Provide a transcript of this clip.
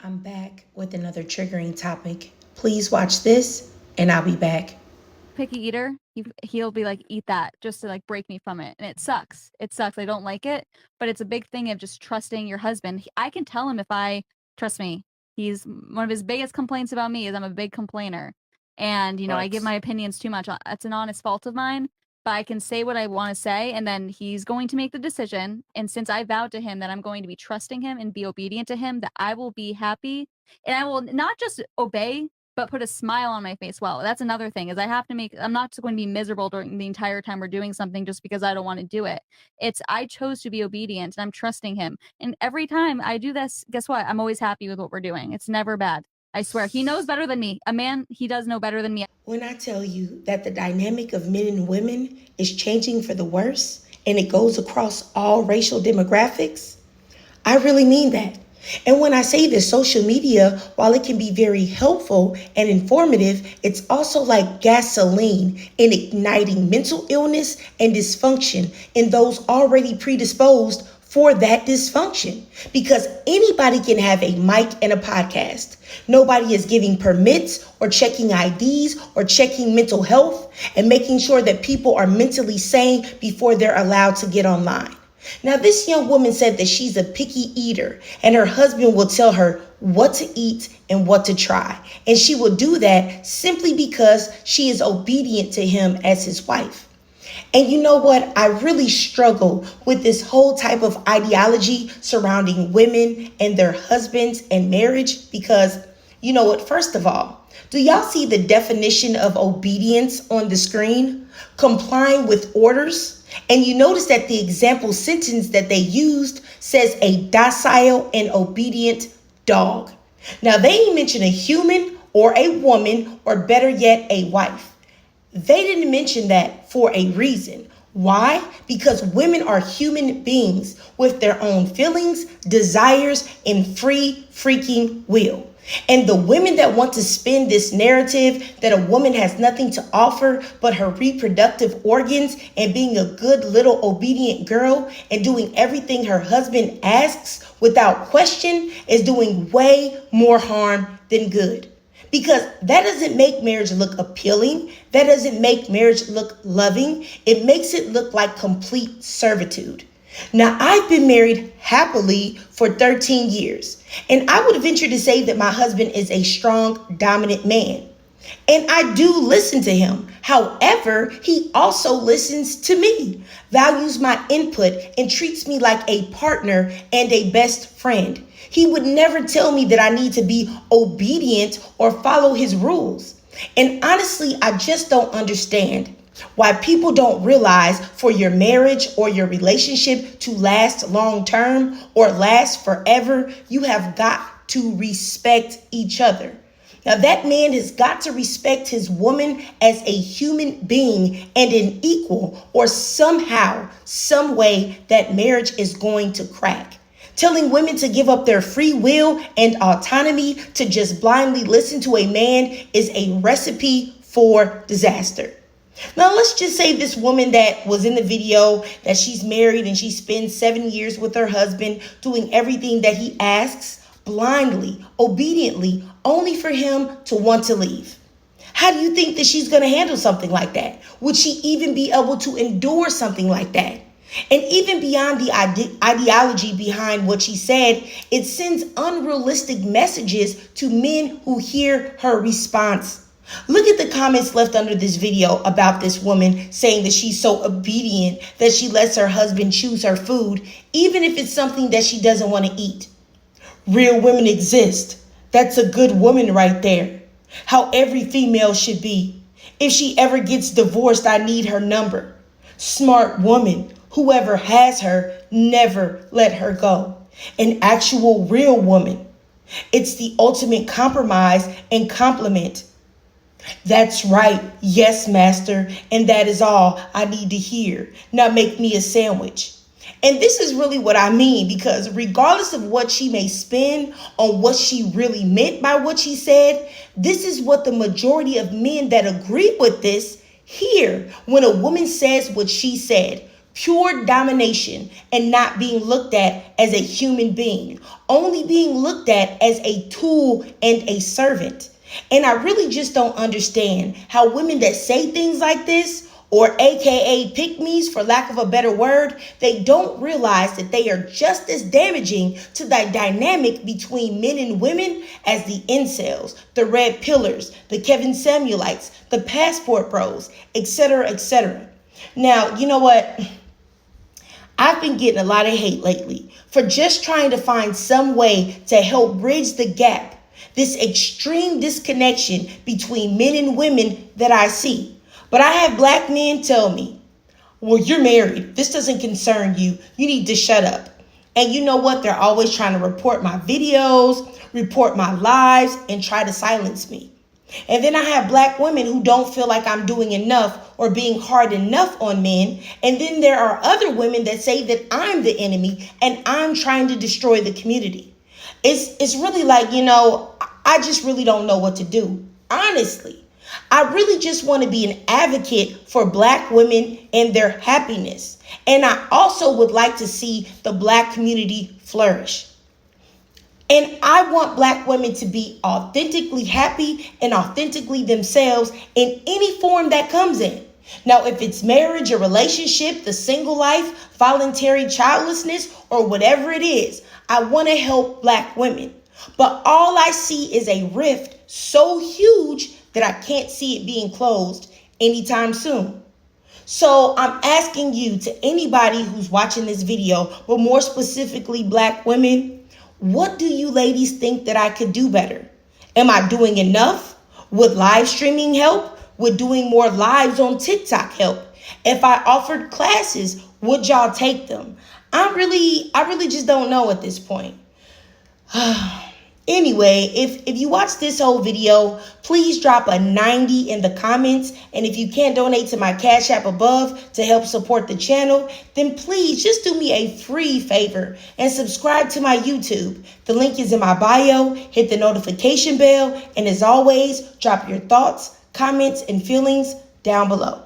I'm back with another triggering topic. Please watch this, and I'll be back. Picky eater, he'll be like, eat that just to like break me from it. And it sucks. It sucks. I don't like it, but it's a big thing of just trusting your husband. I can tell him if trust me, he's one of his biggest complaints about me is I'm a big complainer. And, I give Right. my opinions too much. That's an honest fault of mine, but I can say what I want to say. And then he's going to make the decision. And since I vowed to him that I'm going to be trusting him and be obedient to him, that I will be happy and I will not just obey but put a smile on my face. Well, that's another thing is I'm not just going to be miserable during the entire time we're doing something just because I don't want to do it. I chose to be obedient and I'm trusting him. And every time I do this, guess what? I'm always happy with what we're doing. It's never bad. I swear. He knows better than me. A man, he does know better than me. When I tell you that the dynamic of men and women is changing for the worse and it goes across all racial demographics, I really mean that. And when I say this, social media, while it can be very helpful and informative, it's also like gasoline in igniting mental illness and dysfunction in those already predisposed for that dysfunction. Because anybody can have a mic and a podcast. Nobody is giving permits or checking IDs or checking mental health and making sure that people are mentally sane before they're allowed to get online. Now, this young woman said that she's a picky eater and her husband will tell her what to eat and what to try. And she will do that simply because she is obedient to him as his wife. And you know what? I really struggle with this whole type of ideology surrounding women and their husbands and marriage because, you know what? First of all, do y'all see the definition of obedience on the screen? Complying with orders. And you notice that the example sentence that they used says a docile and obedient dog. Now, they didn't mention a human or a woman or better yet, a wife. They didn't mention that for a reason. Why? Because women are human beings with their own feelings, desires, and free freaking will. And the women that want to spin this narrative that a woman has nothing to offer but her reproductive organs and being a good little obedient girl and doing everything her husband asks without question is doing way more harm than good. Because that doesn't make marriage look appealing. That doesn't make marriage look loving. It makes it look like complete servitude. Now, I've been married happily for 13 years, and I would venture to say that my husband is a strong, dominant man. And I do listen to him. However, he also listens to me, values my input, and treats me like a partner and a best friend. He would never tell me that I need to be obedient or follow his rules. And honestly, I just don't understand why people don't realize for your marriage or your relationship to last long term or last forever, you have got to respect each other. Now, that man has got to respect his woman as a human being and an equal, or somehow, some way that marriage is going to crack. Telling women to give up their free will and autonomy to just blindly listen to a man is a recipe for disaster. Now, let's just say this woman that was in the video that she's married and she spends 7 years with her husband doing everything that he asks blindly, obediently, only for him to want to leave. How do you think that she's going to handle something like that? Would she even be able to endure something like that? And even beyond the ideology behind what she said, it sends unrealistic messages to men who hear her response. Look at the comments left under this video about this woman saying that she's so obedient that she lets her husband choose her food, even if it's something that she doesn't want to eat. Real women exist. That's a good woman right there. How every female should be. If she ever gets divorced, I need her number. Smart woman. Whoever has her, never let her go. An actual real woman. It's the ultimate compromise and compliment. That's right. Yes, master. And that is all I need to hear. Now make me a sandwich. And this is really what I mean, because regardless of what she may spin on what she really meant by what she said, this is what the majority of men that agree with this hear when a woman says what she said. pure domination and not being looked at as a human being, only being looked at as a tool and a servant. And I really just don't understand how women that say things like this, or AKA pick-me's for lack of a better word, they don't realize that they are just as damaging to the dynamic between men and women as the incels, the red pillars, the Kevin Samuelites, the passport bros, etc., etc. Now, you know what? I've been getting a lot of hate lately for just trying to find some way to help bridge the gap, this extreme disconnection between men and women that I see. But I have black men tell me, well, you're married. This doesn't concern you. You need to shut up. And you know what? They're always trying to report my videos, report my lives, and try to silence me. And then I have black women who don't feel like I'm doing enough or being hard enough on men. And then there are other women that say that I'm the enemy and I'm trying to destroy the community. It's really like, I just really don't know what to do. Honestly, I really just want to be an advocate for black women and their happiness. And I also would like to see the black community flourish. And I want black women to be authentically happy and authentically themselves in any form that comes in. Now, if it's marriage, a relationship, the single life, voluntary childlessness, or whatever it is, I want to help black women. But all I see is a rift so huge that I can't see it being closed anytime soon. So I'm asking you, to anybody who's watching this video, but more specifically black women, what do you ladies think that I could do better? Am I doing enough? Would live streaming help? Would doing more lives on TikTok help? If I offered classes, would y'all take them? I really just don't know at this point. Anyway, if you watch this whole video, please drop a 90 in the comments. And if you can't donate to my Cash App above to help support the channel, then please just do me a free favor and subscribe to my YouTube. The link is in my bio. Hit the notification bell. And as always, drop your thoughts, comments, and feelings down below.